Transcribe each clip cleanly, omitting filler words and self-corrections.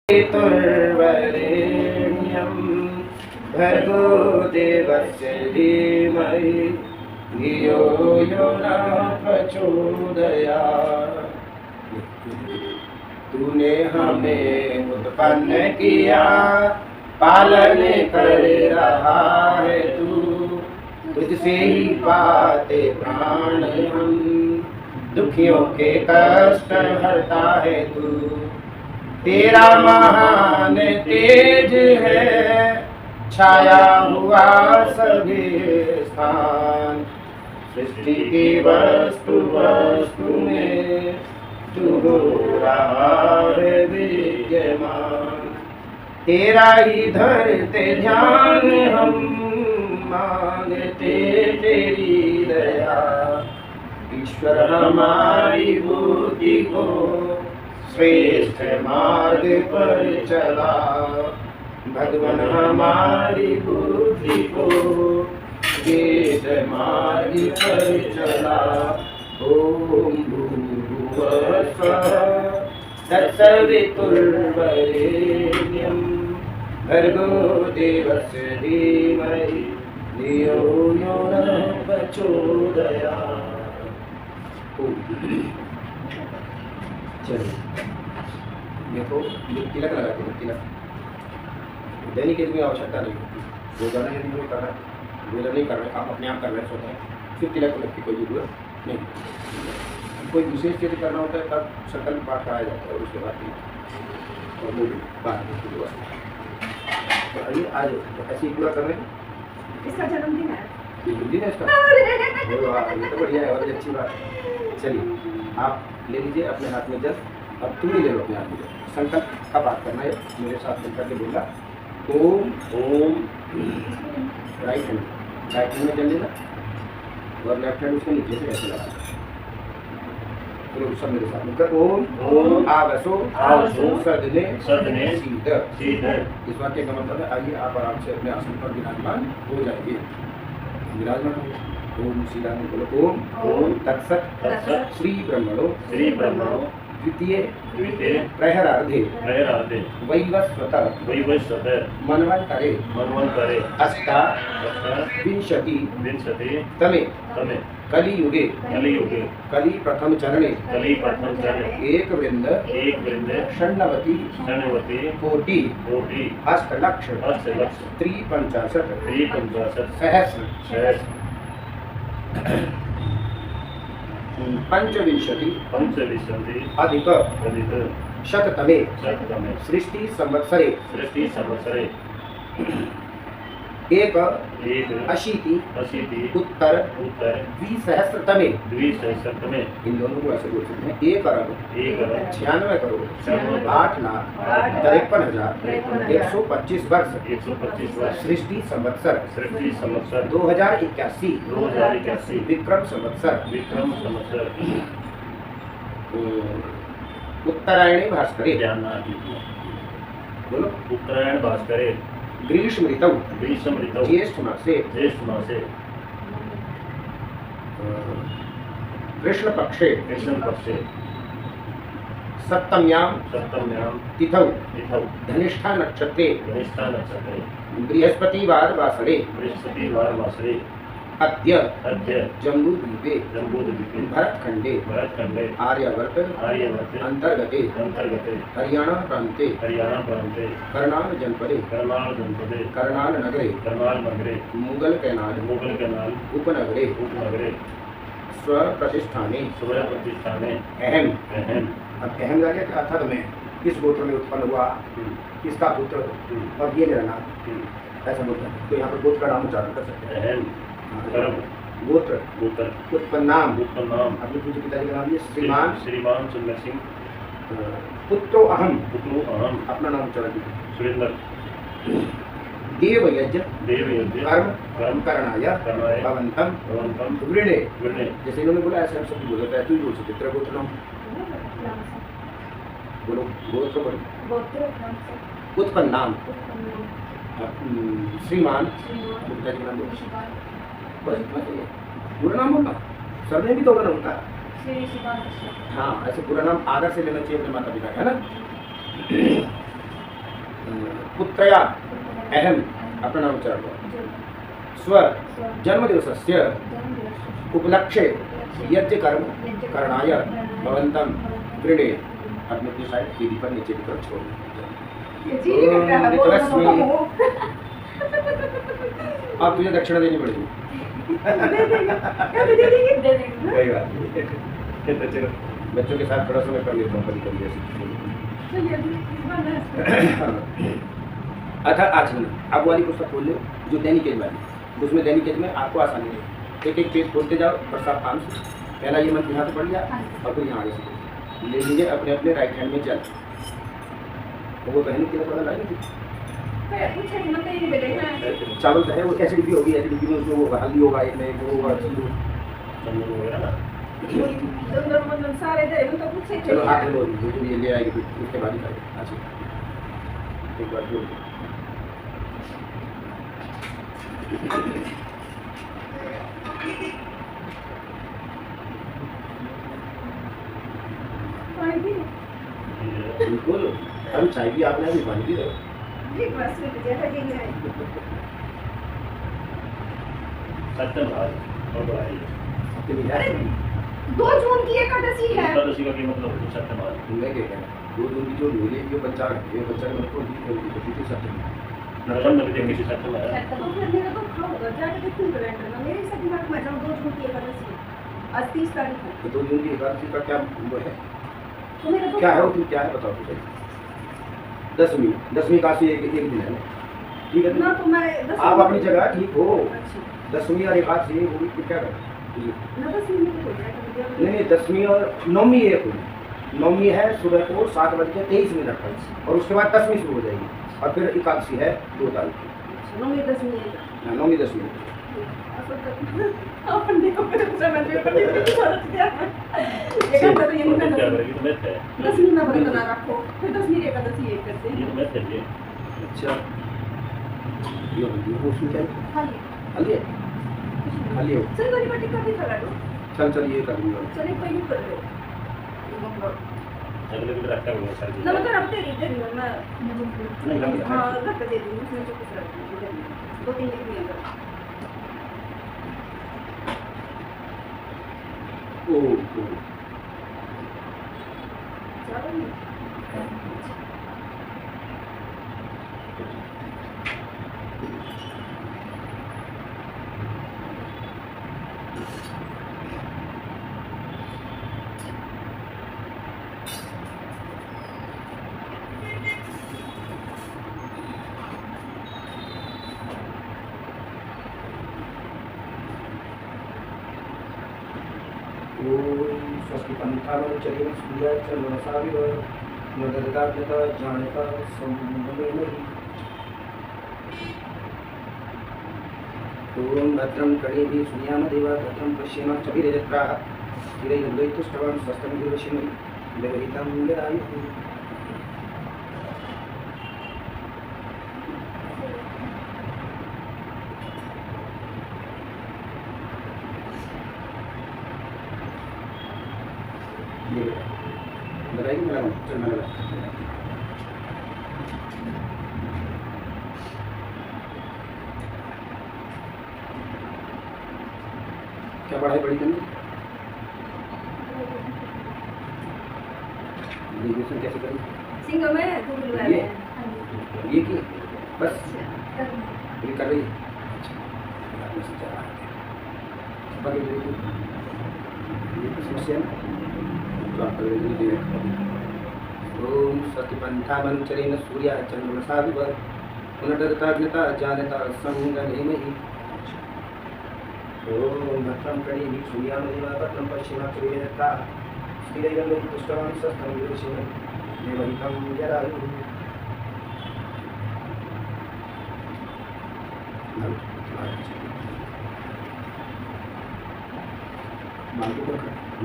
पितुर्वरेण्यं भर्गो देवस्य धीमहि धियो यो न प्रचोदयात्। तूने हमें उत्पन्न किया, पालन कर रहा है तू, तुझसे ही पाते प्राण हम, दुखियों के कष्ट हरता है तू। तेरा महान तेज है, छाया हुआ सभी स्थान, सृष्टि की वस्तु वस्तु में तू हो रहा है विद्यमान। तेरा ही धरते ध्यान हम, मांगते तेरी दया। ईश्वर हमारी बुद्धि को श्रेष्ठ मार्ग पर चला, भगवान हमारी बुद्धि को श्रेष्ठ मार्ग पर चला। ओम भूर्भुवः स्वः तत्सवितुर्वरेण्यं भर्गो देवस्य धीमहि धियो यो न प्रचोदयात्। चलिए देखो, तिलक लगाते हैं। तिलक दैनिक इसमें आवश्यकता नहीं होती, रोजाना यदि वो कर रहा है, रोजा नहीं कर रहे, आप अपने आप कर रहे स्वतः, फिर तिलक की कोई जरूरत नहीं। कोई विशेष चीज करना होता है तब संकल्प पाठ कराया जाता है, और उसके बाद और वो बात तो आइए आज ऐसे ही पूरा कर रहे हैं। इसका जन्मदिन है, जन्मदिन है इसका, ये तो बढ़िया है और अच्छी बात है। चलिए आप ले लीजिए अपने हाथ में जल, अब तुम भी ले लो अपने हाथ में जल। संकल्प का पाठ करना है, मेरे साथ मिलकर के बोला ओम ओम। राइट हैंड में जल लेना और लेफ्ट हैंड उसके नीचे से ऐसे लगा। सब मेरे साथ मिलकर ओम ओम आवसो आवसो सदने सदने सीध सीध। इस वाक्य का मतलब है आइए आप आराम से अपने आसन पर विराजमान हो जाएंगे। विराजमान हो ओम सीधा में बोलो ओम ओम तत्सत तत्सत श्री ब्रह्मणो द्वितीय प्रहरार्धे वैवस्वत मन्वन्तरे अष्टाविंशति तमे कलियुगे कली प्रथम चरणे एक वृंद षण्णवति कोटि अष्टलक्ष त्रिपंचाशत् सहस्र पंचविंशति अधिक शततमे सृष्टि संवत्सरे एक अशीति उत्तर द्विसहस्रतमे। इन दोनों को ऐसे बोल सकते हैं 1,96 करोड़ 8,53,125 वर्ष सृष्टि संवत्सर 2081 विक्रम संवत्सर उत्तरायणी भास्करे बोलो उत्तरायण भास्करे ग्रीष्म ऋतौ ज्येष्ठ मासे कृष्ण पक्षे सप्तम्यां तिथौ धनिष्ठा नक्षत्रे बृहस्पतिवार वासरे अद्य जम्बूद्वीपे भरतखंडे आर्यावर्त अंतर्गते हरियाणा प्रान्ते करनाल जनपदे करनाल नगरे मुगल कैनाल उपनगरे स्वप्रतिष्ठाने अहम। अब अहम का क्या था तुम्हें, किस गोत्र में उत्पन्न हुआ, किसका पुत्र, और ये मेरा नाम, ऐसा बोलता है। तो यहाँ पर गोत्र का नाम उच्चारण कर सकते हैं। गोत्र उत्पन्न नाम अपने पूज्य पिताजी का नाम है श्रीमान सुंदर सिंह। पुत्रो अहम अपना नाम उच्चारण कीजिए सुरेंद्र। देवयज्ञ कर्म करणाय भवंतम वृणे। जैसे इन्होंने बोला ऐसे हम सब बोल रहे हैं, तू ही बोल सकते तेरा गोत्र नाम बोलो। गोत्र बोलो उत्पन्न नाम श्रीमान पिताजी का नाम बोलो, बस इतना चाहिए। पूरा नाम बोलना, सरनेम भी तो होना होता है। हाँ, ऐसे पूरा नाम आदर से लेना चाहिए अपने माता पिता का, है ना। पुत्रया अहम अपना नाम उच्चारण करो। स्व जन्मदिवसस्य उपलक्ष्ये यज्ञ कर्म करणाय भवन्तं गृणे अपने अपनी साइड दीदी पर नीचे की तरफ छोड़ अब तुझे दक्षिणा देनी पड़ेगी। कोई बात नहीं। चलो बच्चों के साथ थोड़ा समय कर लेता हूँ कभी कभी ऐसी। अथा आचरण अब वाली पुस्तक खोल लो जो दैनिक एज वाली, उसमें दैनिक एज में आपको आसानी है। एक एक पेज खोलते जाओ बरसात काम से। पहला ये मंत्र यहाँ से पढ़ लिया और फिर यहाँ आगे से ले लीजिए अपने अपने राइट हैंड में चल। तो वो बहन की पता लगा चावल है वो एसिडिटी होगी, एसिडिटी में उसमें वो हल्दी होगा, एक में वो होगा चीज चलो हाथ में लो जो ये ले आएगी फिर उसके बाद ही करें। अच्छा एक बार जोड़ बिल्कुल। अभी चाय भी आपने अभी पानी भी दो। सत्यभान और बढ़ाई। 2 जून की एकादशी है। एकादशी का क्या मतलब है? सत्यभान मैं क्या कहना 2 जून की जो ढोली जो बच्चा ये बच्चा ने को दी सत्यभान नरम नबी देख के सत्यभान तो फिर मेरा तो खाओगा जाके देखूं कैलेंडर में मेरे से दिमाग में 2 जून की एकादशी है। आज 30 तारीख है। तो 2 जून की एकादशी का क्या वो है? तो मेरा तो क्या है वो क्या है बताओ मुझे। दसवीं एकादशी एक दिन है ना, ठीक है ना तो मैं आप अपनी जगह ठीक हो। अच्छा दसवीं और एकादशी वो भी क्या करें? ना बस ये हो जाएगा। नहीं दसवीं और नौवीं एक हुई। नौवीं है सुबह को 7:23 पर और उसके बाद 10वीं शुरू हो जाएगी और फिर एकादशी है 2 तारीख की। नौवीं 10वीं है। नौवीं 10वीं अपन देखो फिर समझ में पड़ती है सोच गया ये घंटा तो ये नहीं क्या करना करेगी तो मैथ है। 10वीं में व्रत ना रखो फिर 10वीं एकादशी एक करते ये हैं। तो मैथ है ये। अच्छा ये उसमें क्या है? खाली खाली हो चल गोली पट्टी कर दी थोड़ा तो चल ये कर दूंगा। चल एक पहले कर लो अगले भी रखता हुआ सर जी। ना मैं तो रखते नहीं दे दूंगा मैं नहीं हां रख दे दूंगी उसमें जो कुछ रख दूंगी 2-3 लिख दिया ओ चलो पंथावन चरिम सूर्य चंद्रमसाविव नदरदात्मता जानता संबंधे नहीं। ओम भद्रं कणेभिः सूर्यामदेव भद्रं पश्येमाक्षभिर्यजत्राः स्थिरैर्द्वैतुष्टवान् स्वस्तं दिवशिमहि देवहितं यदायुः। लगाएगी मैं लगाऊँ चल मैं लगा। क्या पढ़ाई पढ़ी तुमने? ग्रेजुएशन कैसे करी? सिंगल में दूर ये की बस ये कर रही है। समस्या ना ओम सत्यपंथामंचरेण सूर्य चंद्रमसाविव पुनर्दत्ताज्ञता जानता संगमेहि। ओम भद्रं कणेभिः सूर्यामदेव भद्रं पश्येमाक्षभिर्यजत्राः स्थिरैर्द्वैतुष्टवान् स्वस्तं दिवशिमहि देवहितं यदायुः।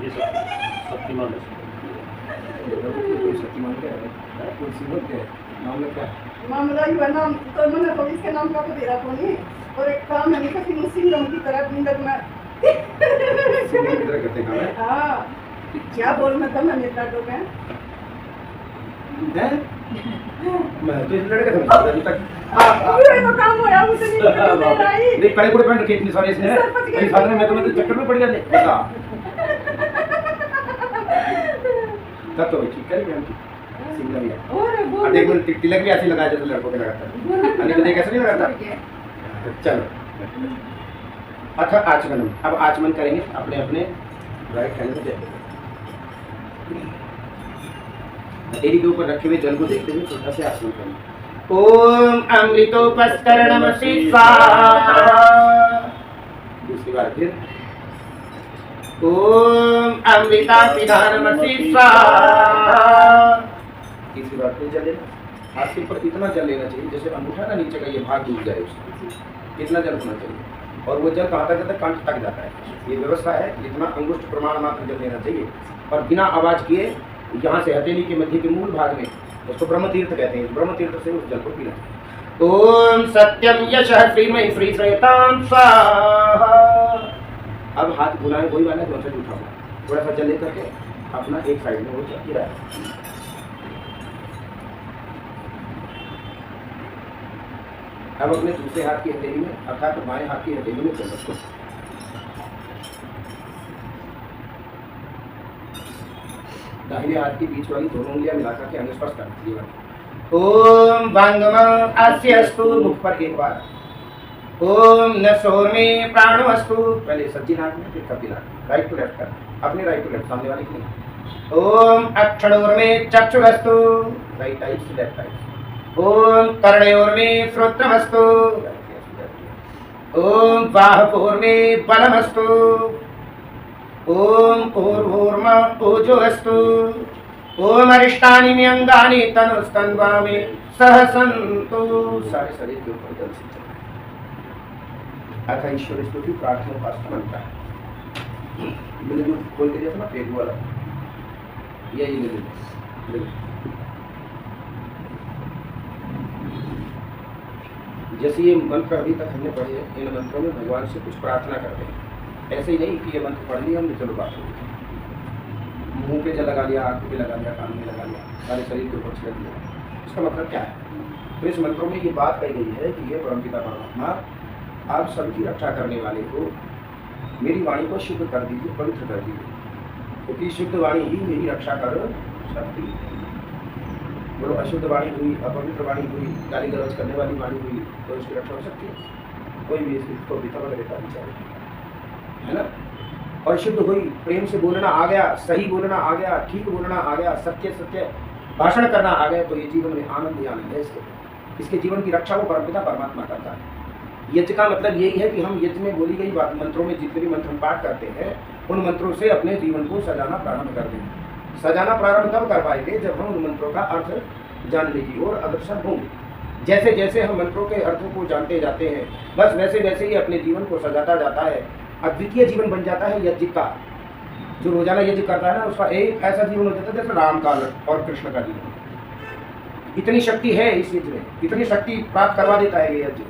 ये शक्तिमान है। शक्तिमान क्या है? कोई सिंबल क्या है? नाम क्या है? मामला युवा नाम तो मैंने तो इसके नाम का तो दे रहा तो नहीं और एक काम है कि किसी सिंगम की तरह बिंदक में सिंबल की तरह करते हैं काम है? हाँ क्या बोल मैं तो मैं नेता लोग हैं हैं? मैं तो इस लड़के समझता था अभी तक। ये तो काम होया मुझे नहीं पता भाई। देख पहले पूरे पैंट रखे इतनी सारी इसने कई साल में मैं तो चक्कर में पड़ गया नहीं बता तब तो ठीक कर गया सिंगल भी और वो अब देख मैंने तिलक भी ऐसे लगाया जैसे लड़कों के लगाता है अभी तो देख ऐसे नहीं लगाता। चलो अच्छा आचमन अब आचमन करेंगे अपने अपने राइट हैंड में देखेंगे हथेली के ऊपर रखे हुए जल को देखते हुए छोटा से आचमन करेंगे। ओम अमृतोपस्करणमसि स्वाहा। दूसरी बार फिर ओम अमृतापिधानमसि स्वाहा। तीसरी बार फिर जल लेना हाथ के ऊपर इतना जल लेना चाहिए जैसे अंगूठा ना नीचे का ये भाग डूब जाए उसका इतना जल होना चाहिए और वो जल कहाँ तक जाता है कंठ तक जाता है। ये व्यवस्था है इतना अंगुष्ठ प्रमाण मात्र जल लेना चाहिए और बिना आवाज किए यहाँ से हथेली के मध्य के मूल भाग में उसको ब्रह्म तीर्थ कहते हैं ब्रह्म तीर्थ से उस जल को पीना। ओम सत्यम यशः श्रीमहि श्री श्रेतां स्वाहा। अब हाथ बुलाए वही वाला जो से उठाओ थोड़ा सा जल लेकर के अपना एक साइड में वो चल रहा है। अब अपने दूसरे हाथ की हथेली में अर्थात बाएं हाथ की हथेली में चल रखो। दाहिने हाथ की बीच वाली दोनों उंगलियां मिलाकर के अनुस्पर्श कर दीजिए। ओम वांगमं अस्यस्तु मुख पर एक बार। ओम नसोर्मे प्राणोऽस्तु पहले सज्जी नाक में फिर कपी नाक राइट टू लेफ्ट कर अपने राइट टू लेफ्ट सामने वाले की नहीं। ओम अक्षणोर्मे चक्षुरस्तु right eyes to left eyes. ओम कर्णयोर्मे श्रोत्रमस्तु। ओम बाहुर्मे बलमस्तु। ओम ऊर्ध्वोर्म ओजोऽस्तु। ओम अरिष्टानि मे अंगानि तनुस्तन्वा मे सहसन्तु। सारे शरीर के ऊपर जल से अतः ईश्वर स्तुति प्रार्थना उपासना बनता है। मैंने जो खोल के दिया था ना पेट वाला यही ले जैसे ये मंत्र अभी तक हमने पढ़े इन मंत्रों में भगवान से कुछ प्रार्थना करते हैं। ऐसे ही नहीं कि ये मंत्र पढ़ लिया हमने चलो बात हो गई मुंह पे जल लगा लिया आँख पे लगा लिया कान में लगा लिया सारे शरीर के ऊपर छिड़क दिया। इसका मतलब क्या है? तो इस मंत्रों में ये बात कही गई है कि ये परमपिता परमात्मा आप सबकी रक्षा करने वाले को मेरी वाणी को शुद्ध कर दीजिए पवित्र कर दीजिए क्योंकि शुद्ध वाणी ही मेरी रक्षा कर सकती है। बोलो अशुद्ध वाणी हुई अपवित्र वाणी हुई गाली गलौज करने वाली वाणी हुई तो उसकी रक्षा हो सकती है? कोई भी इसको पिता वगैरह का विचार है ना। और शुद्ध हुई प्रेम से बोलना आ गया सही बोलना आ गया ठीक बोलना आ गया सत्य सत्य भाषण करना आ गया तो ये जीवन में आनंद ही आनंद है। इसके जीवन की रक्षा वो परमपिता परमात्मा करता है। यज्ञ का मतलब यही है कि हम यज्ञ में बोली गई मंत्रों में जितने भी मंत्र हम पाठ करते हैं उन मंत्रों से अपने जीवन को सजाना प्रारंभ कर देंगे। सजाना प्रारंभ तब कर पाएंगे जब हम उन मंत्रों का अर्थ जानने की ओर अग्रसर होंगे। जैसे जैसे हम मंत्रों के अर्थों को जानते जाते हैं बस वैसे वैसे ही अपने जीवन को सजाता जाता है। अद्वितीय जीवन बन जाता है यज्ञ का। जो रोजाना यज्ञ करता है ना उसका एक ऐसा जीवन हो जाता है जैसे राम का और कृष्ण का जीवन। इतनी शक्ति है इस यज्ञ में इतनी शक्ति प्राप्त करवा देता है ये यज्ञ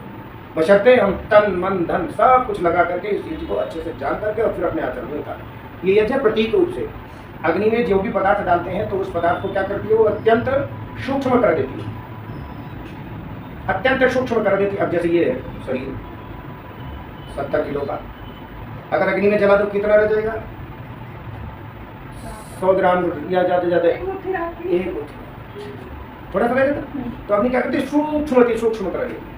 बशर्ते हम तन मन धन सब कुछ लगा करके इस यज्ञ को अच्छे से जान करके और फिर अपने आचरण में उतारें। ये यज्ञ प्रतीक रूप से अग्नि में जो भी पदार्थ डालते हैं तो उस पदार्थ को क्या करती है वो अत्यंत सूक्ष्म कर देती है अत्यंत सूक्ष्म कर देती है। अब जैसे ये है शरीर 70 किलो का अगर अग्नि में जला दो कितना रह जाएगा 100 ग्राम या ज्यादा ज्यादा एक थोड़ा सा रहेगा तो अग्नि क्या करती है सूक्ष्म कर देती है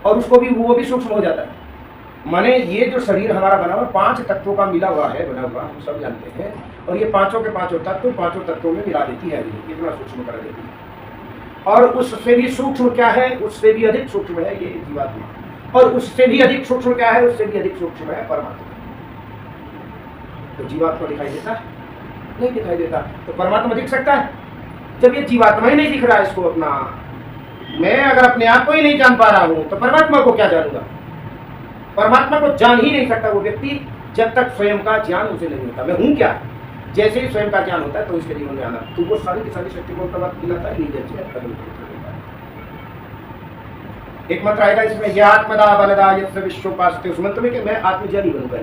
और उसको भी वो भी सूक्ष्म हो जाता है। माने ये जो शरीर हमारा बना हुआ 5 तत्वों का मिला हुआ है बना हुआ हम सब जानते हैं और ये पांचों के पांचों तत्वों में मिला देती है कितना सूक्ष्म कर देती है। और उससे भी सूक्ष्म क्या है उससे भी अधिक सूक्ष्म है ये जीवात्मा और उससे भी अधिक सूक्ष्म क्या है उससे भी अधिक सूक्ष्म है परमात्मा। तो जीवात्मा दिखाई देता है नहीं दिखाई देता तो परमात्मा दिख सकता है? जब ये जीवात्मा ही नहीं दिख रहा है इसको अपना मैं अगर अपने आप को ही नहीं जान पा रहा हूं तो परमात्मा को क्या जानूंगा? परमात्मा को जान ही नहीं सकता वो व्यक्ति जब तक स्वयं का ज्ञान उसे नहीं होता। मैं हूं क्या? जैसे ही स्वयं का ज्ञान होता है तो उसके जीवन में आना तो वो सारी की सारी शक्ति को दिलाता है। एक मंत्र आएगा इसमें यह आत्मदा बलदा यस्य विश्वोपास्ते उस मंत्र में कि मैं आत्मज्ञानी बनूंगा।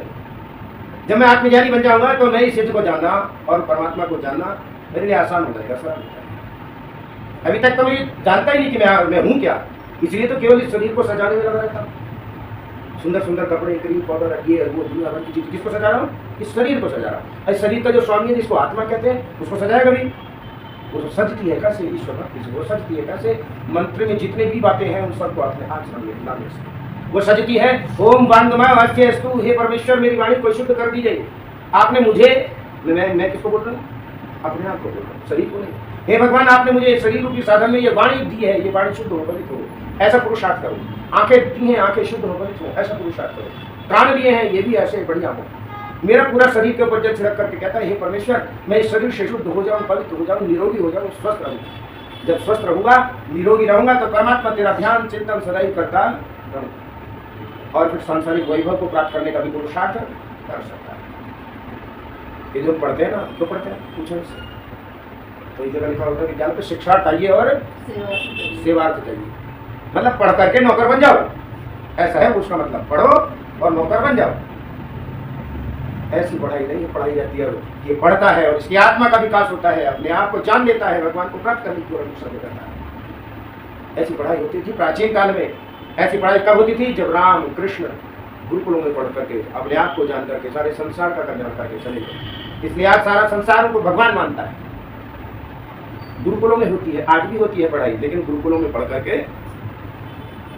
जब मैं आत्मज्ञानी बन जाऊंगा तो मैं इस यज्ञ को जानना और परमात्मा को जानना मेरे लिए आसान हो जाएगा, सरल हो जाएगा। अभी तक तो मैं जानता ही नहीं कि मैं हूँ क्या, इसलिए तो केवल इस शरीर को सजाने में लगा रहता हूँ। सुंदर सुंदर कपड़े, क्रीम पाउडर, ये वो दुनिया भर की चीज, किसको सजा रहा हूँ? इस शरीर को सजा रहा हूँ। इस शरीर का जो स्वामी है, जिसको आत्मा कहते हैं, उसको सजाया कभी? वो सजती है कैसे? ईश्वर भक्ति से वो सजती है कैसे? मंत्र में जितने भी बातें हैं उन सबको अपने हाथ से लाने से वो सजती है। ओम वांगमयस्तु, हे परमेश्वर मेरी वाणी को शुद्ध कर दीजिए। आपने मुझे, मैं किसको बोल रहा हूँ? अपने आप को बोल रहा हूँ, शरीर को नहीं। हे भगवान, आपने मुझे शरीर रूपी साधन में ये वाणी दी है, ये वाणी शुद्ध हो, पवित्र हो, ऐसा पुरुषार्थ करो। आंखें दी हैं, आंखें शुद्ध हो, पवित्र हो, ऐसा पुरुषार्थ करो। कान दिए हैं, ये भी ऐसे बढ़िया हो। मेरा पूरा शरीर के ऊपर जल छिड़क करके कहता है, हे परमेश्वर मैं इस शरीर से शुद्ध हो जाऊँ, पवित्र हो जाऊँ, निरोगी हो जाऊँ, स्वस्थ रहूँ। जब स्वस्थ रहूंगा, निरोगी रहूंगा, तो परमात्मा तेरा ध्यान चिंतन सदैव करता रहूंगा और फिर सांसारिक वैभव को प्राप्त करने का भी पुरुषार्थ कर सकता है। ये जो पढ़ते हैं ना, क्यों पढ़ते हैं? पूछो इससे। तो इस जगह लिखा होता है कि ज्ञान पे शिक्षा चाहिए और सेवार्थ चाहिए, मतलब पढ़ करके नौकर बन जाओ, ऐसा है उसका मतलब। पढ़ो और नौकर बन जाओ, ऐसी पढ़ाई नहीं है। पढ़ाई जाती है, ये पढ़ता है और इसकी आत्मा का विकास होता है, अपने आप को जान लेता है, भगवान को प्राप्त करने की कोशिश करता है। ऐसी पढ़ाई होती थी प्राचीन काल में। ऐसी पढ़ाई कब होती थी? जब राम कृष्ण गुरुकुलों में पढ़ करके अपने आप को जान करके सारे संसार का कल्याण करके चले गए। इसलिए आज सारा संसार उनको भगवान मानता है। गुरुकुलों में होती है, आज भी होती है पढ़ाई, लेकिन गुरुकुलों में पढ़ करके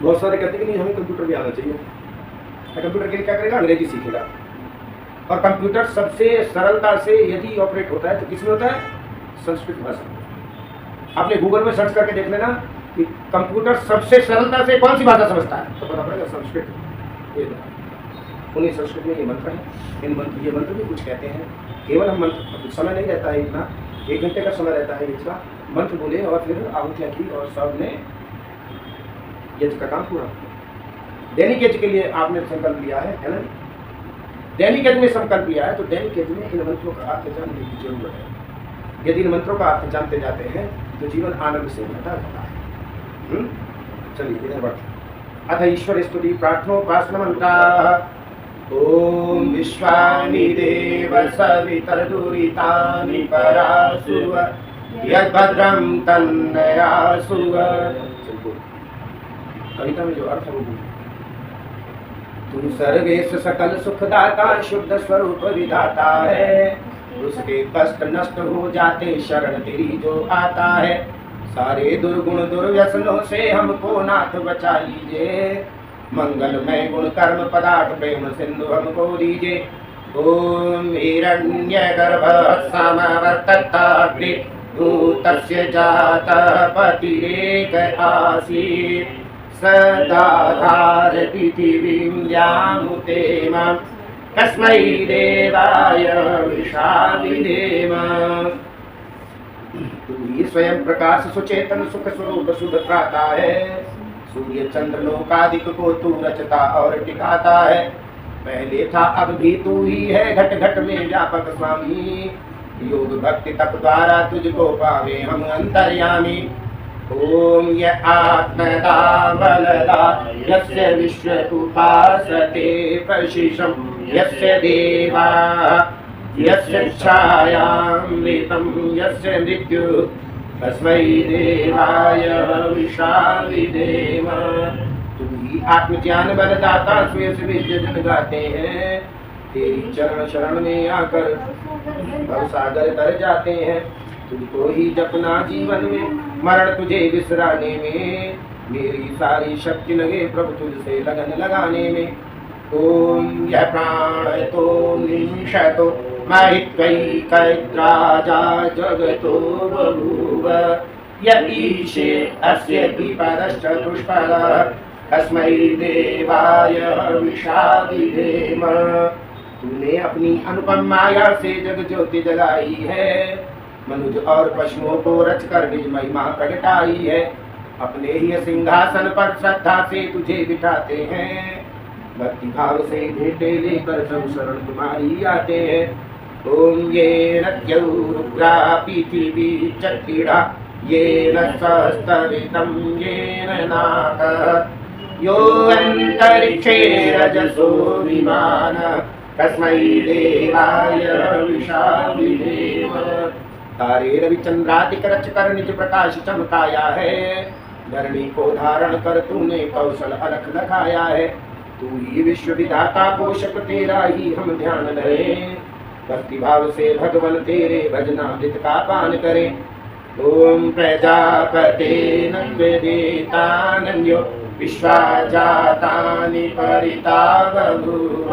बहुत सारे कहते हैं कि नहीं हमें कंप्यूटर भी आना चाहिए। कंप्यूटर के लिए क्या करेगा? अंग्रेजी सीखेगा। और कंप्यूटर सबसे सरलता से यदि ऑपरेट होता है तो किसमें होता है? संस्कृत भाषा। आपने गूगल में सर्च करके देख लेना कि कंप्यूटर सबसे सरलता से कौन सी भाषा समझता है, तो पता पड़ेगा संस्कृत। उन्हीं संस्कृत में ये मंत्र है। ये मंत्र भी कुछ कहते हैं। केवल हम मंत्र, समय नहीं रहता है इतना, 1 घंटे का समय रहता है इसका। मंत्र बोले और फिर आहुतियाँ की और सब ने यज्ञ का काम पूरा। दैनिक यज्ञ के लिए आपने संकल्प लिया है ना? दैनिक यज्ञ में संकल्प लिया है, तो दैनिक यज्ञ में इन मंत्रों का अर्थ जानने की जरूरत है। यदि इन मंत्रों का अर्थ जानते जाते हैं तो जीवन आनंद से भरा रहता है। चलिए इधर बढ़ते। अथ ईश्वर स्तुति प्रार्थनोपासना मंत्राः। ओम विश्वानि देव सवितर्दुरितानि परासुव यद्भद्रं तन्नयासुव। कविता में जो अर्थ है वो तू सर्वेश सकल सुखदाता, शुद्ध स्वरूप विधाता है। उसके कष्ट नष्ट हो जाते शरण तेरी जो आता है। सारे दुर्गुण दुर्व्यसनों से हमको नाथ बचा लीजिए। मंगलमय गुण कर्म पदार्थ प्रेम सिंधु हमको दीजिए। ओम हिरण्यगर्भः समवर्तताग्रे भूतस्य जातः पतिरेक आसीत्। सदाधार पृथिवीं यामुते मां कस्मै देवाय विशाविदेम। तू ही स्वयं प्रकाश सुचेतन सुख स्वरूप शुद्ध त्राता है। सूर्य चंद्र लोकादिक को तू रचता और टिकाता है। पहले था अब भी तू ही है घट घट में व्यापक स्वामी। योग भक्ति तप द्वारा तुझको पावे हम अंतर्यामी। ओम य आत्मदा बलदा यस्य विश्व उपासते प्रशिशं यस्य देवा यस्य छायामृतं यस्य मृत्यु तस्मै देवाय विशाविदेम। तुम ही आत्मज्ञान बलदाता श्रेष्ठ विद्य जन गाते हैं। तेरी चरण शरण में आकर भवसागर तर जाते हैं। तुझको ही जपना जीवन में, मरण तुझे विसराने में। मेरी सारी शक्ति लगे प्रभु तुझसे लगन लगाने में। ओम यह प्राण तो निमिषतो महित्वैकैत्राजा जगतो बभूव। य ईशे अस्य विपदश्च दुष्फलः तस्मै देवाय विशाविदेम। तूने अपनी अनुपम माया से जग ज्योति जलाई है। मनुष्य और पशुओं को रचकर निज महिमा प्रगटाई है। अपने ही सिंहासन पर श्रद्धा से तुझे बिठाते हैं। भक्ति भाव से भेंटे लेकर सब शरण तुम्हारी आते हैं। ओम ये रुद्रा पृथिवी चक्रीड़ा ये न सस्तरितम ये नाक यो अंतरिक्षे रजसो विमान तस्मै देवाय विशाविदेम। तारे रविचंद्रादिक रच कर निज प्रकाश चमकाया है। धरणी को धारण कर तूने कौशल अलख लखाया है। तू ही विश्व विधाता पोषक तेरा ही हम ध्यान धरे। भक्ति भाव से भगवन तेरे भजनामृत का पान करे। ओम प्रजापते नन्वेदितानन्यो विश्वाजातानि परिता बभूव।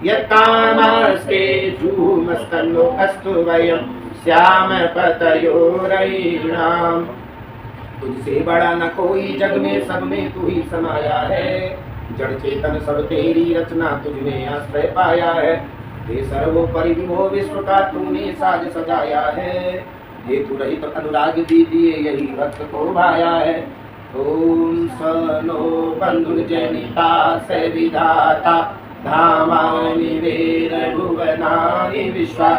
यत्कामास्ते धूमस्तन्नो अस्तु वयं श्याम पतयोरयीणाम्। तुझसे बड़ा न कोई जग में, सब में तू ही समाया है। जड़ चेतन सब तेरी रचना, तुझने आश्रय पाया है। हे सर्वोपरि विभो विश्व का तूने साज सजाया है। हेतु रहित अनुराग दीजिए यही भक्त को भाया है। ओम सनो बंधुजनिता से विधाता धामानि वेद भुवनानि विश्वा।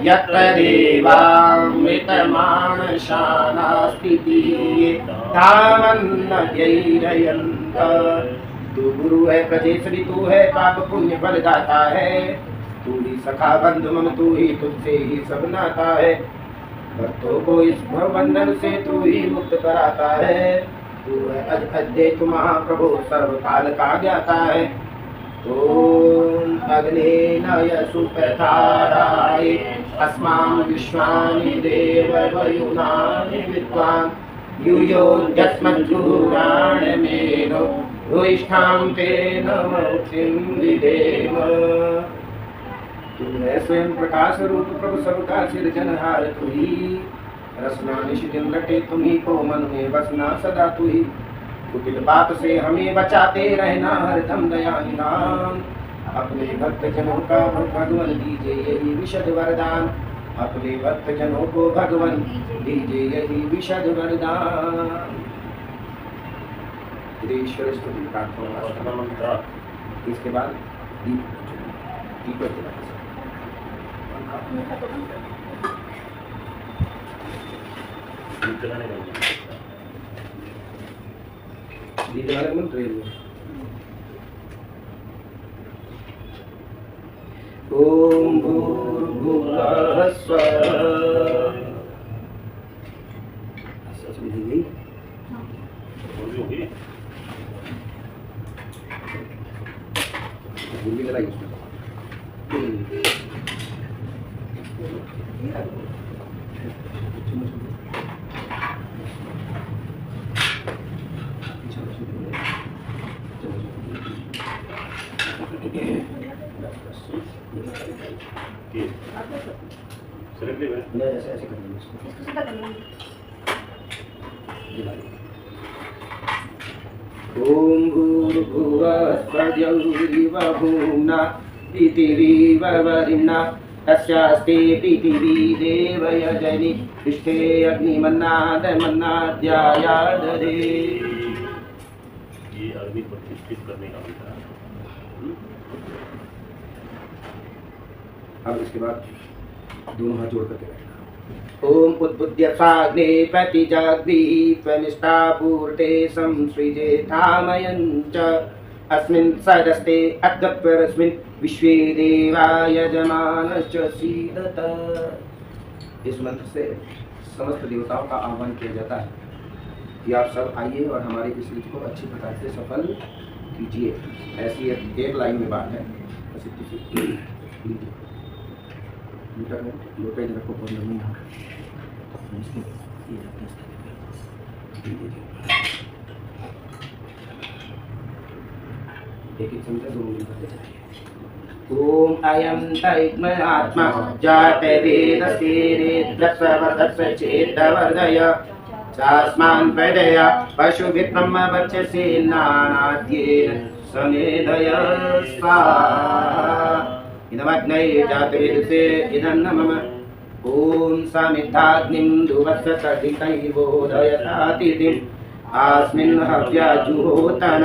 यत्र देवामृतमानशानास्ति दीये धामन्नद्यैरयन्त। तू गुरु है प्रजेश्वरी, तू है पाप पुण्य फल दाता है। तू ही सखा बंधु मम, तू ही तुझसे ही सब नाता है। भक्तों को इस भवबंधन से तू ही मुक्त कराता है। तू है अद्वैत महाप्रभु, सर्वकाल का ज्ञाता है। ओम अग्नेय सुपथाराय अस्मान् विश्वानि देव वयुनानि विद्वान्। यूयो यस्मज्जुराणमेनो भूयिष्ठां तेन मुक्तिं विदेम। तू है स्वयं प्रकाश रूप प्रभु, सबका सिरजनहार तू ही। रसना निशिदिन रटे तुम्ही को, मन में बसना सदा तू ही। कुटिल पाप से हमें बचाते रहना हरदम दयानिधान। अपने भक्त जनों का भगवन दीजिए यही विशद वरदान। अपने भक्त जनों को भगवन दीजिए यही विशद वरदान। ईश्वर स्तुति प्रार्थना। मंत्र इसके बाद दीप जलाने का दीप जलाने का मंत्र है। ओम भूर्भुवः स्वः। होगी भी लगाइए उसमें। सेलेक्टिव है। नहीं, ऐसे ऐसे कर लेंगे इसको। इसको सीधा कर लेंगे। ओम भूर्भुवः स्वः भूम्ना पृथिवीव वरिम्ना तस्यास्ते पृथिवी देवयजनि पृष्ठे अग्निमन्नादमन्नाद्यायादरे। ये अग्नि प्रतिष्ठित करने का मंत्र है। अब इसके बाद दोनों हाथ जोड़ करके बैठना। ओम उद्बुद्ध्यथाग्ने प्रतिजाग्नित्वनिष्ठापूर्ते संसृजे धामयञ्च अस्मिन् सदस्ते अद्यपरस्मिन् विश्वे देवा यजमानश्च सीदत। इस मंत्र से समस्त देवताओं का आह्वान किया जाता है कि आप सब आइए और हमारे इस युद्ध को अच्छी प्रकार से सफल कीजिए। ऐसी एक लाइन में बात है। लोटा इधर को बहुत नहीं है। एक एक चमचा 2 मिनट करते जाइए। ओम अयं तैग्म आत्मा जाते वेदस्तेरेद्रस्ववर्धस्व चेतवर्धय चास्मान् प्रदय पशुभिः ब्रह्म वक्षसे नानाद्येन समेधय स्वाहा। इदमग्नये जातवेदसे इदं नमः। ओम समिद्धाग्निं धुवस्वतधिकैर्बोधयतातिथिम् अस्मिन् हव्याजुहोतन।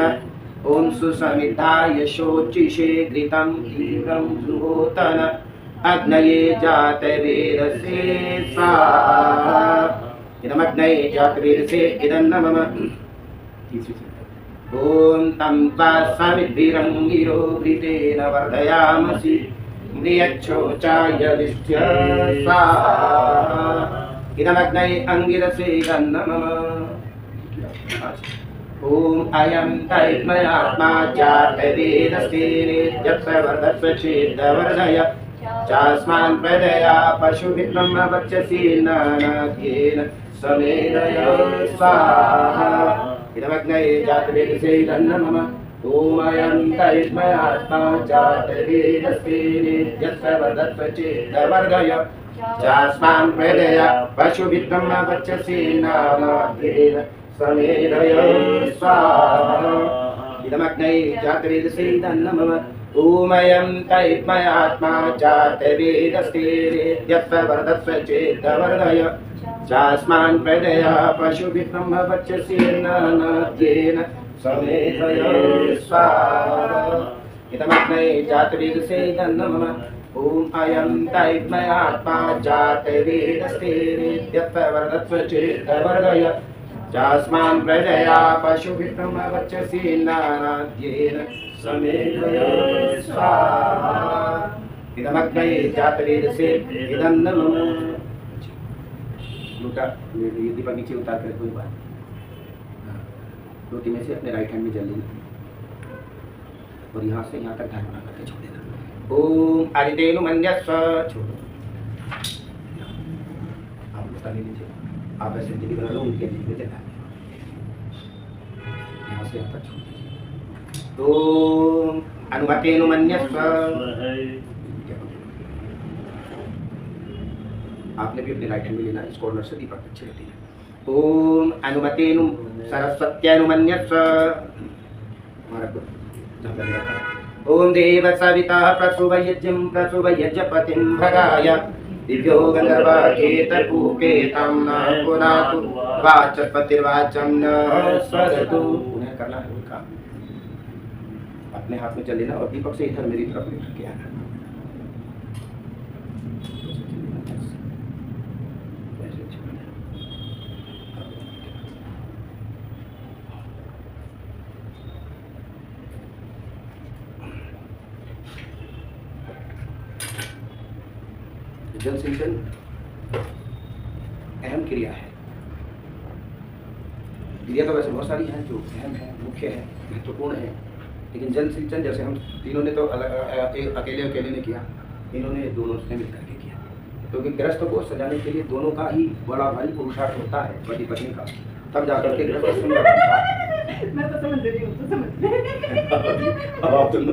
ओम सुसमिद्धाय शोचिषे घृतं तीव्रं जुहोतन। अग्नये जातवेदसे स्वाहा। इदमग्नये जातवेदसे इदं नमः। ओम तं त्वा समिद्भिरं गिरो घृतेन वर्धयामसि। म्रियच्छोचायदिष्य स्वाहा इदमग्नये अंगिरसे गन्नमः ओम अयं तैत्मयात्मा जातवेदस्ते नित्यत्सवर्धस्वच्छेदवर्धय चास्मान् प्रदया पशुभिर्ब्रह्म वक्षसि नानाद्येन समेदय स्वाहा इदमग्नये जातवेदसे गन्नमः ओम अयं तैत्मयात्मा जातवेदस्ते नित्यत्सवर्धस्वच्छेदवर्धय चास्मान् प्रदया पशुभिर्ब्रह्म वक्षसि नानाद्येन समेधय स्वाहा इदमग्नये जातवेदसे गन्नमः ओम अयं तैत्मयात्मा जातवेदस्ते नित्यत्सवर्धस्वच्छेदवर्धय चास्मान् प्रदया पशुभिर्ब्रह्म वक्षसि नानाद्येन समेधय स्वाहा इदमग्नये जातवेदसे गन्नमः ओम अयं तैत्मयात्मा जातवेदस्ते नित्यत्सवर्धस्वच्छेदवर्धय चास्मान् प्रजया पशुभिर्ब्रह्म वक्षसि नानाद्येन समेधय स्वाहा इदमग्नये जातवेदसे गन्नमः लूटा ये दीपक नीचे उतार कर कोई बात रोटी में से अपने राइट हैंड में जल लेना और यहाँ से यहाँ तक ध्यान बना करके छोड़ देना ओम आदितेनु मन्यस्व छोड़ो आप लोटा ले लीजिए आप ऐसे टिकी बना लो उनके नीचे चला यहाँ से यहाँ तक छोड़ दीजिए ओम अनुमतेनु मन्यस्व आपने भी अपने राइट हैंड में लेना इस कॉर्नर से दीपक अच्छे रहती है ओम अनुमतेनु सरस्वत्यनुमन्यस्व हमारा को जहाँ पे रखा है ओम देव सविता प्रसुवयज्ञं प्रसुवयज्ञपतिं भगाय दिव्यो गन्धर्वकेतकूपेतं न पुनातु वाचस्पतिर्वाचं न स्वरतु उन्हें करना है उनका अपने हाथ में चल लेना और दीपक से इधर मेरी तरफ लेकर के आना जल सिंचन अहम क्रिया है। क्रिया तो वैसे बहुत सारी हैं जो अहम है, मुख्य है, महत्वपूर्ण है, लेकिन जल सिंचन जैसे हम तीनों ने तो अकेले ने किया, इन्होंने दोनों ने मिलकर के किया, क्योंकि गृहस्थ को सजाने के लिए दोनों का ही बड़ा भारी पुरुषार्थ होता है, पति पत्नी का, तब जाकर के गृहस्थ सुंदर बनता है। मैं तो समझ रही हूँ, तो समझ अब आप तुम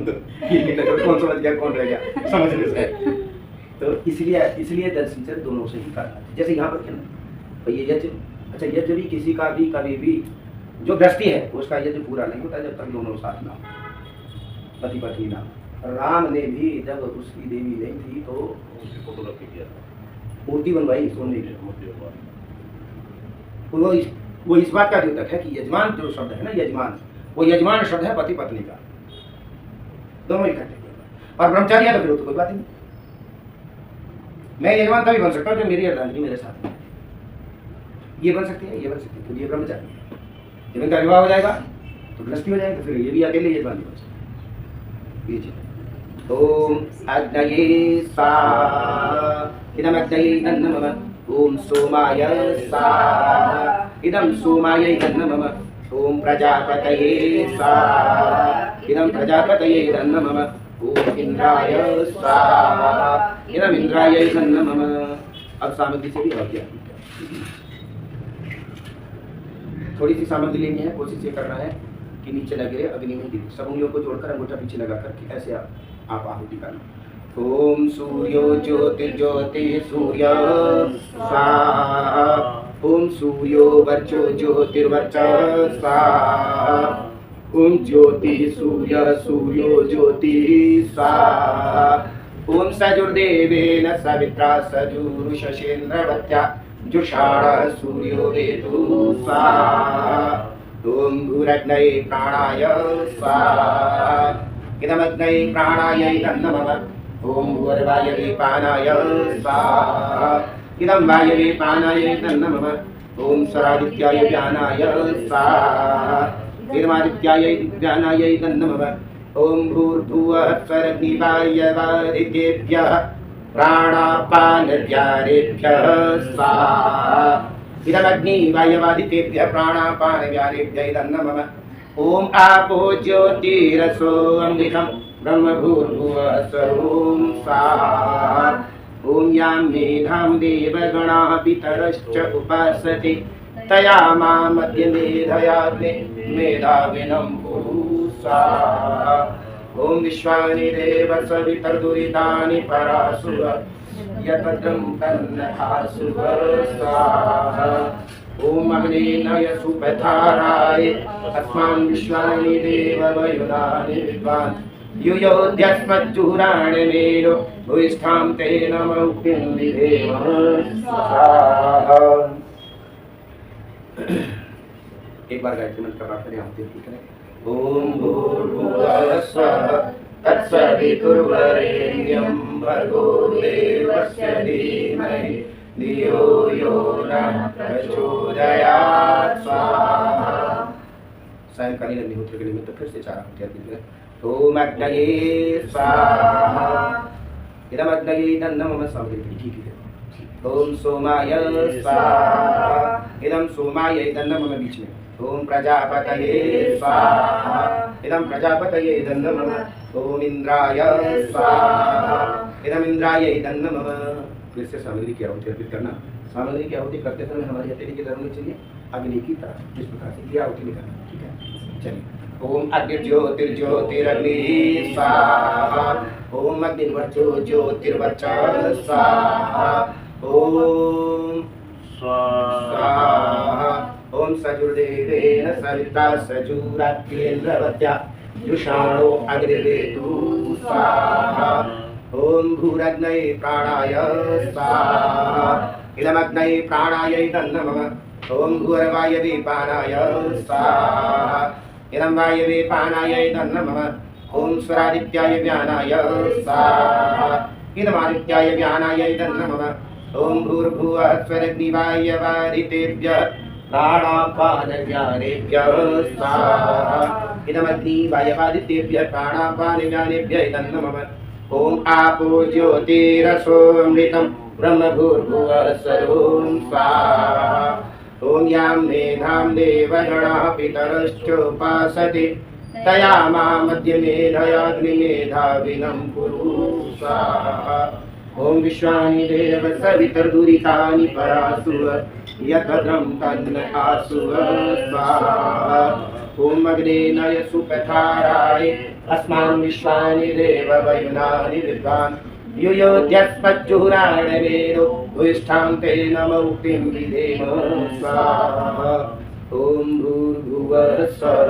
कौन समझ गया कौन रह गया समझने से। तो इसलिए जल सिंचन दोनों से ही करना है। जैसे यहाँ पर क्या ना ये यज्ञ, अच्छा यज्ञ भी किसी का भी कभी भी जो गृहस्थी है उसका यज्ञ पूरा नहीं होता जब तक दोनों साथ ना हो, पति पत्नी ना। राम ने भी जब उसकी देवी नहीं थी तो मूर्ति बनवाई सोने की। वो इस बात का द्योतक है कि यजमान जो शब्द है ना, यजमान, वो यजमान शब्द है पति पत्नी का, दोनों इकट्ठे। और ब्रह्मचारी है तो फिर तो कोई बात नहीं, मैं यजमान तभी बन सकता हूँ जब मेरी अर्धांगिनी मेरे साथ में, ये बन सकती है, ये बन सकती है, तो ये ब्रह्मचारी है। जब इनका विवाह हो जाएगा तो गृहस्थी हो जाएगा, फिर ये भी अकेले यजमान नहीं बन सकते। ओम अग्नये स्वाहा इदमग्नये नमः। ओम सोमाय स्वाहा इदं सोमाय नमः। ओम प्रजापतये स्वाहा इदं प्रजापतये नमः। ओम इंद्राय स्वाहा इदं इंद्राय नमः। अब सामग्री से भी और क्या, थोड़ी सी सामग्री लेनी है, कोशिश ये करना है कि नीचे न गिरे, अग्नि में गिरे। सब उंगलियों को जोड़कर अंगूठा पीछे लगा करके ऐसे आप आहुति करना। ओम सूर्यो ज्योतिर्ज्योति सूर्य स्वाहा। ओम सूर्यो वर्चो ज्योतिर्वर्च स्वाहा। ओम ज्योति सूर्य सूर्यो ज्योति स्वाहा। ओम सजुर्देवेन सवित्रा सजुरुषेन्द्रवत्या जुषाण सूर्यो वेदु स्वाहा। ओम भूरग्नये प्राणाय स्वाहा इदमग्नये प्राणाय नमः। ओम भूर्वायवे पानाय स्वाहा इदं वायवे पानाय नमः। ओम स्वरादित्याय व्यानाय स्वाहा इदमादित्याय व्यानाय नमः। ओम भूर्भुवः स्वरग्निवायवादितेभ्यः प्राणापानव्यानेभ्यः स्वाहा इदमग्निवायवादितेभ्यः प्राणापानव्यानेभ्यः इदं नमः ओम आपो ज्योतिरसो अमृतं ब्रह्म भूर्भुवः स्वरोम स्वाहा ओम यां मेधां देवगणाः पितरश्च उपासते तया मामद्य मेधयाग्ने मेधाविनं कुरु स्वाहा ओम विश्वानि देव सवितर्दुरितानि परासुर यतद्रं तन्नहासुर स्वाहा ओम अग्नेय सुपथाराय अस्मान् विश्वानि देव वयुनानि विद्वान् युयोध्यस्मज्जुहुराणमेनो भूयिष्ठां ते नमौक्तिं विधेम स्वाहा। एक बार गायत्री मंत्र का पाठ करें, आप देख करें। ओम भूर्भुवः स्वः तत्सवितुर्वरेण्यं भर्गो देवस्य धीमहि धियो यो नः प्रचोदयात् स्वाहा। सायंकालीन अग्निहोत्र के निमित्त फिर से 4 आहुति अर्पित करें। ओम अग्नये स्वाहा इदमग्नये इदं नमः सामग्री ठीक है। ओम सोमाय स्वाहा इदं सोमाय इदं नमः बीच में। ओम प्रजापतये स्वाहा इदं प्रजापतये इदं नमः। ओम इंद्राय स्वाहा इदं इंद्राय इदं नमः। फिर से सामग्री की आहुति अर्पित करना। सामग्री की आहुति करते समय हमारी हथेली की तरफ चलिए अग्नि की तरफ, इस प्रकार से ये आहुति निकालना, ठीक है। चलिए ओम अग्निर्ज्योतिर्ज्योतिरग्निः स्वाहा ओम अग्निर्वचो ज्योतिर्वचः स्वाहा ओम स्वाहा ओम सजुर्देवेन सविता सजुरात्रेन्द्रवत्या जुषाणो अग्निरेतु स्वाहा ओम भूरग्नये प्राणाय स्वाहा इदमग्नये प्राणाय इदं नमः। ओम भूर्वायवे पानाय स्वाहा इदं वायवे पानाय इदं नमः। ओम स्वरादित्याय व्यानाय स्वाहा इदमादित्याय व्यानाय इदं नमः। ओम भूर्भुवः स्वरग्निवायवादितेभ्यः प्राणापानव्यानेभ्यः स्वाहा इदमग्निवायवादितेभ्यः प्राणापानव्यानेभ्यः इदं नमः। ओम आपो ज्योतिरसो अमृतं ब्रह्म भूर्भुवः स्वरोम स्वाहा ओम यां मेधां देवगणाः पितरश्च उपासते तया मामद्य मेधयाग्निमेधाविनं कुरु स्वाहा ओम विश्वानि देव सवितर्दुरितानि परासुर यतद्रं तन्न आसुर स्वाहा ओम अग्नेय सुपथाराय अस्मान् विश्वानि देव वयुनानि विद्वान् युयोध्यस्मज्जुहुराणमेनो भूयिष्ठां ते नमौक्तिं विधेम स्वाहा ओम भूर्भुवः स्वः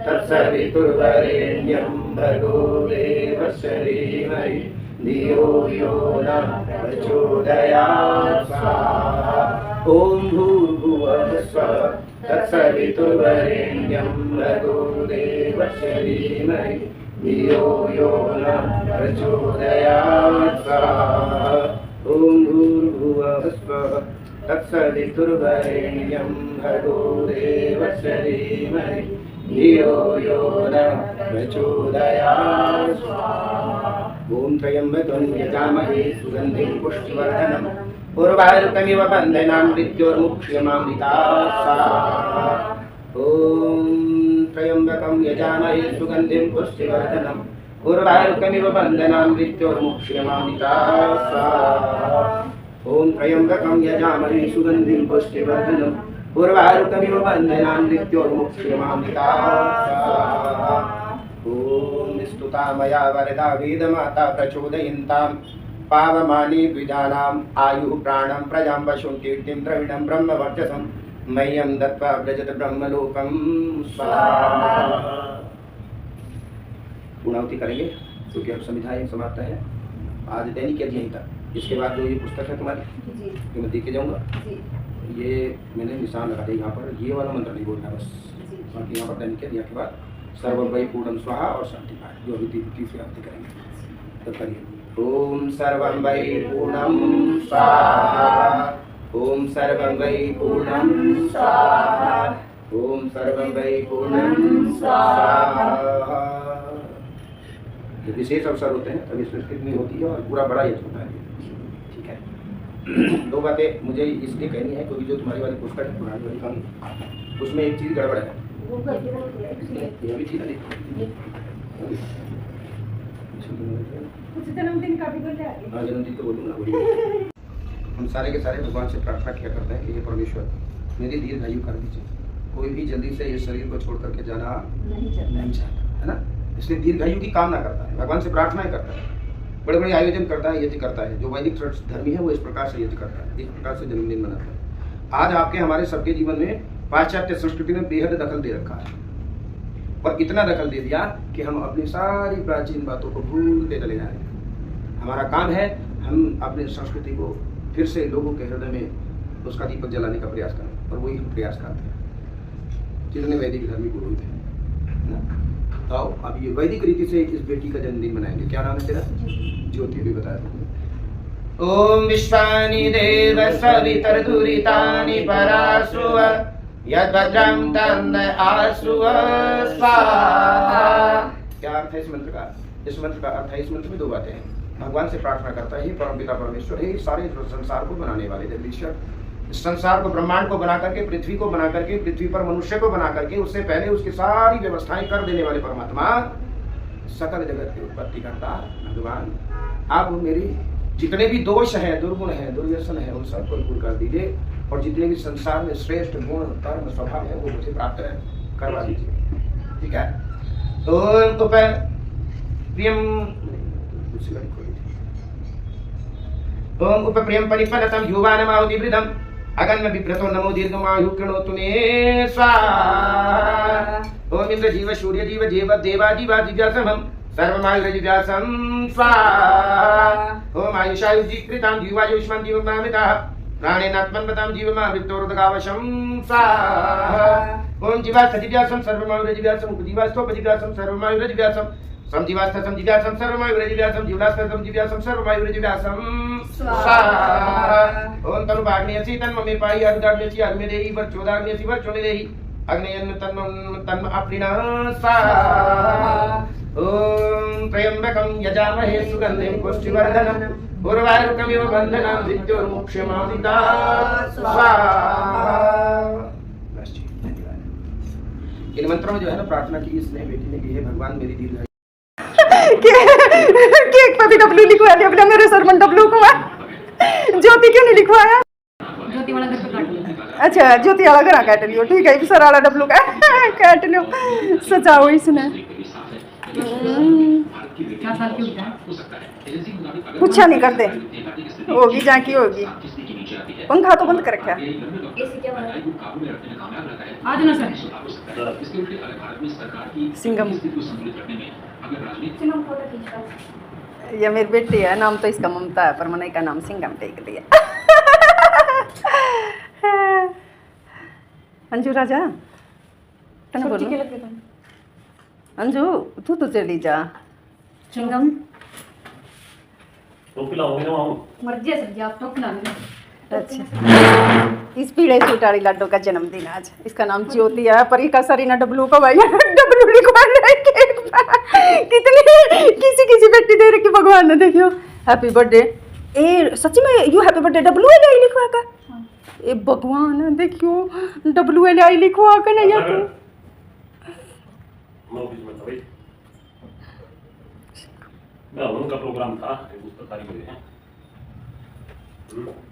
तत्सवितुर्वरेण्यं भर्गो देवस्य धीमहि धियो यो नः प्रचोदयात् स्वाहा ओम भूर्भुवः स्वः तत्सवितुर्वरेण्यं भर्गो देवस्य धीमहि धियो यो नः प्रचोदयात् स्वाहा ओम भूर्भुवः स्वः तत्सवितुर्वरेण्यं भर्गो देवस्य धीमहि धियो यो नः प्रचोदयात् स्वाहा ओम त्र्यंबकं यजामहे सुगन्धिं पुष्टिवर्धनम् उर्वारुकमिव बन्धनान् मृत्योर्मुक्ष्यमामृतात् स्वाहा ओम त्र्यंबकं यजामहे सुगन्धिं पुष्टिवर्धनम् उर्वारुकमिव बन्धनान् मृत्योर्मुक्ष्यमामृतात् स्वाहा ओम त्र्यंबकं यजामहे सुगन्धिं पुष्टिवर्धनम् उर्वारुकमिव बन्धनान् मृत्योर्मुक्ष्यमामृतात् स्वाहा ओम स्तुता मया वरदा वेदमाता प्रचोदयन्तां पावमानि द्विजानाम् आयुः प्राणं प्रजां पशुं कीर्तिं द्रविणं ब्रह्मवर्चसं मह्यं दत्त्वा व्रजत ब्रह्मलोकं स्वाहा। पूर्णाहुति करेंगे क्योंकि अब संविधान समाप्त है। आज दैनिक यज्ञ तक, इसके बाद जो ये पुस्तक है तुम्हारी जो मैं देख के जाऊँगा, ये मैंने निशान लगा दिया यहाँ पर। ये वाला मंत्र नहीं बोलना बस, बाकी यहाँ पर दैनिक यज्ञ के बाद सर्वं वै पूर्णं स्वाहा और शांति पाठ जो अभी तीसरी आरती करेंगे तो करिए। ओम सर्वं वै पूर्णं स्वाहा ओम सर्वं वै पूर्णं स्वाहा ओम सर्वं वै पूर्णं स्वाहा। जब विशेष अवसर होते हैं तभी संस्कृति होती है और पूरा बड़ा यज्ञ होता है। ठीक है। दो बातें मुझे इसलिए कहनी है क्योंकि जो तुम्हारी वाली पुस्तक है पुरानी वाली कहानी, उसमें एक चीज़ गड़बड़ है। ये भी चीज़ कुछ जन्मदिन का भी बोले आगे। हाँ, जन्मदिन तो बोलूँगा, बोलिए। हम सारे के सारे भगवान से प्रार्थना किया करते हैं कि हे परमेश्वर मेरी दीर्घायु कर दीजिए। कोई भी जल्दी से इस शरीर को छोड़ करके जाना नहीं चाहता है ना, इसलिए दीर्घायु की कामना करता है, भगवान से प्रार्थना ही करता है, बड़े बड़े आयोजन करता है, यज्ञ करता है। जो वैदिक धर्मी है वो इस प्रकार से यज्ञ करता है, इस प्रकार से जन्मदिन मनाता है। आज आपके हमारे सबके जीवन में पाश्चात्य संस्कृति ने बेहद दखल दे रखा है, और इतना दखल दे दिया कि हम अपनी सारी प्राचीन बातों को भूलते चले जा रहे हैं। हमारा काम है हम अपनी संस्कृति को फिर से लोगों के हृदय में उसका दीपक जलाने का प्रयास करें, और वही हम प्रयास करते हैं। जितने वैदिक धर्मी गुरु थे ना, तो अब ये वैदिक रीति से इस बेटी का जन्मदिन मनाएंगे। क्या नाम है तेरा? ज्योति भी बताया तुमने। ओम विश्वानि देव सवितर्दुरितानि पराशुव यद्भद्रं तन्न आशुव स्वाहा। क्या अर्थ है इस मंत्र का? इस मंत्र का अर्थ है, इस मंत्र में दो बातें हैं। भगवान से प्रार्थना करता है, परमपिता परमेश्वर, हे सारे संसार को बनाने वाले जगदीश्वर, इस संसार को, ब्रह्मांड को बना करके, पृथ्वी को बना करके, पृथ्वी पर मनुष्य को बना करके, उससे पहले उसकी सारी व्यवस्थाएं कर देने वाले परमात्मा, सकल जगत की उत्पत्ति करता भगवान, आप मेरी जितने भी दोष हैं, दुर्गुण हैं, दुर्व्यसन है, उन सबको दूर कर दीजिए, और जितने भी संसार में श्रेष्ठ गुण, कर्म, स्वभाव है वो मुझे प्राप्त करवा दीजिए। ठीक है। तो प्रियम ओम उपप्रियम परिपलतम युवानमाहुतिवृदम अगन्म बिभ्रतो नमो दीर्घमायु कृणोतु मे स्वाहा। ओम इंद्र जीव सूर्य जीव जीव देवा जीवा दिव्यासमं सर्वमायुर्जीव्यासं स्वाहा। ओम आयुषायुजीकृतां जीवायुष्मान् जीवमामिताः प्राणेनात्मन्वतां जीवमामृतोरुदगावशं स्वाहा। ओम जीवास्थदिव्यासं सर्वमायुर्जीव्यासं उपजीवास्थोपजीव्यासं सर्वमायुर्जीव्यासं समजीवास्थ समजीव्यासं सर्वमायुर्जीव्यासं जीवनास्थ जीव्यासं सर्वमायुर्जीव्यासं स्वाहा। ओम तनुवाग्नेयसि तन्ममे पाहि अग्नियसि अग्नि देहि वर्चोदाग्नेयसि वर्चोनि देहि अग्नेयन् तन्म अप्रिणा स्वाहा। ओम त्र्यंबकं यजामहे सुगन्धिं पुष्टिवर्धनम् उर्वारुकमिव बन्धनान् मृत्योर्मुक्षमादिता स्वाहा। बस जी, धन्यवाद। इन मंत्रों में जो है ना प्रार्थना की इसने बेटी ने की है, भगवान मेरी दीर्घायु। केक पे भी डब्ल्यू लिखवा लिया, बोला मेरे सर में डब्ल्यू हुआ। ज्योति क्यों नहीं लिखवाया? ज्योति वाला घर पे काट लिया। अच्छा, ज्योति वाला घर काट लियो, ठीक है, सर वाला डब्ल्यू का काट लियो, सजाओ इसने। क्या साल की होता है? पूछा नहीं करते, होगी जहाँ की होगी। पंखा तो बंद कर रखा। एसी क्या वाला? आज ना सर सिंगम, सिंगम फोटो खींचता। ये मेरी बेटी है, नाम तो इसका ममता है, पर मैंने का नाम सिंगम टेक दिया। अंजू राजा तने बोलो। अंजू तू तो चली जा। सिंगम तो खिलाओगे ना मामू? मर्जी है सर जी, आप तो खिला देना। अच्छा, इस पीड़े सूटाड़ी लड्डू का जन्मदिन आज। इसका नाम ज्योति है, पर इसका सरीना डब्लू का भाई डब्लू लिखवा रहा है केक पर। कितनी किसी किसी बेटी दे रखी भगवान ने, देखियो हैप्पी बर्थडे। ए सच्ची में you happy birthday W L I लिखवा का? ए भगवान देखियो डब्लू एल आई लिखवा का नहीं है तो। मैं उनका प्रोग्राम था, पुस्तक